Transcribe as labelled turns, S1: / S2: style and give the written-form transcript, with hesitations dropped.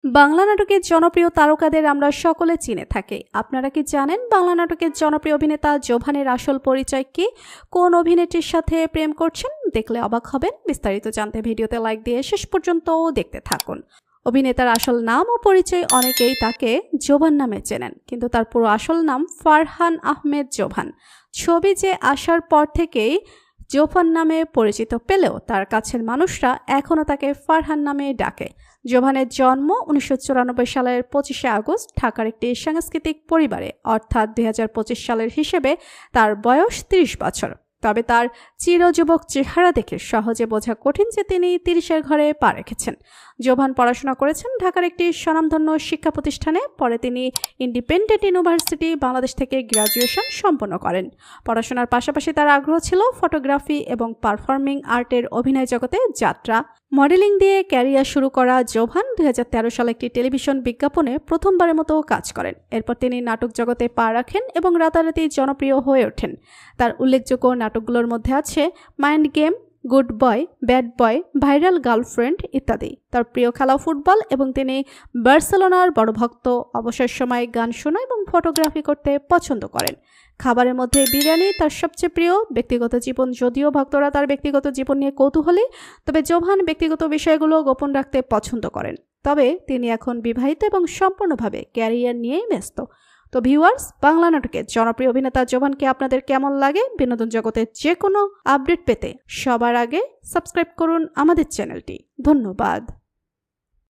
S1: বাংলা নাটকের জনপ্রিয় তারকাদের আমরা সকলে চিনে থাকি। আপনারা কি জানেন বাংলা নাটকের জনপ্রিয় অভিনেতা জোভানের আসল পরিচয় কি? কোন অভিনেত্রীর সাথে প্রেম করছেন? দেখলে অবাক হবেন। বিস্তারিত জানতে ভিডিওতে লাইক দিয়ে শেষ পর্যন্ত দেখতে থাকুন। অভিনেতার আসল নাম ও পরিচয় অনেকেই তাকে জোভান নামে চেনেন, কিন্তু তার পুরো আসল নাম ফারহান আহমেদ জোভান। ছবি যে আসার পর থেকেই জোভান নামে পরিচিত পেলেও তার কাছের মানুষরা এখনও তাকে ফারহান নামে ডাকে। জোভানের জন্ম 1994 সালের 25শে আগস্ট ঢাকার একটি সাংস্কৃতিক পরিবারে, অর্থাৎ 2025 সালের হিসেবে তার বয়স 30 বছর। তবে তার চিরযুবক চেহারা দেখে সহজে বোঝা কঠিন যে তিনি 30-এর ঘরে পা রেখেছেন। জোভান পড়াশোনা করেছেন ঢাকার একটি স্বনামধন্য শিক্ষা প্রতিষ্ঠানে। পরে তিনি ইন্ডিপেন্ডেন্ট ইউনিভার্সিটি বাংলাদেশ থেকে গ্র্যাজুয়েশন সম্পন্ন করেন। পড়াশোনার পাশাপাশি তার আগ্রহ ছিল ফটোগ্রাফি এবং পারফর্মিং আর্টের অভিনয় জগতে যাত্রা। মডেলিং দিয়ে ক্যারিয়ার শুরু করা জোভান 2013 সালে একটি টেলিভিশন বিজ্ঞাপনে প্রথমবারের মতো কাজ করেন। এরপর তিনি নাটক জগতে পা রাখেন এবং রাতারাতি জনপ্রিয় হয়ে ওঠেন। তার উল্লেখযোগ্য নাটকগুলোর মধ্যে আছে mind game, good boy, bad boy, viral girlfriend ইত্যাদি। তার প্রিয় খেলা ফুটবল এবং তিনি বার্সেলোনার বড় ভক্ত। অবসর সময়ে গান শোনা এবং ফটোগ্রাফি করতে পছন্দ করেন। খাবারের মধ্যে বিরিয়ানি তার সবচেয়ে প্রিয়। ব্যক্তিগত জীবন, যদিও ভক্তরা তার ব্যক্তিগত জীবন নিয়ে কৌতূহলী, তবে জোভান ব্যক্তিগত বিষয়গুলো গোপন রাখতে পছন্দ করেন। তবে তিনি এখন বিবাহিত এবং সম্পূর্ণভাবে ক্যারিয়ার নিয়েই ব্যস্ত। তো ভিউয়ার্স, বাংলা নাটকের জনপ্রিয় অভিনেতা জোভানকে আপনাদের কেমন লাগে? বিনোদন জগতের যে কোনো আপডেট পেতে সবার আগে সাবস্ক্রাইব করুন আমাদের চ্যানেলটি। ধন্যবাদ।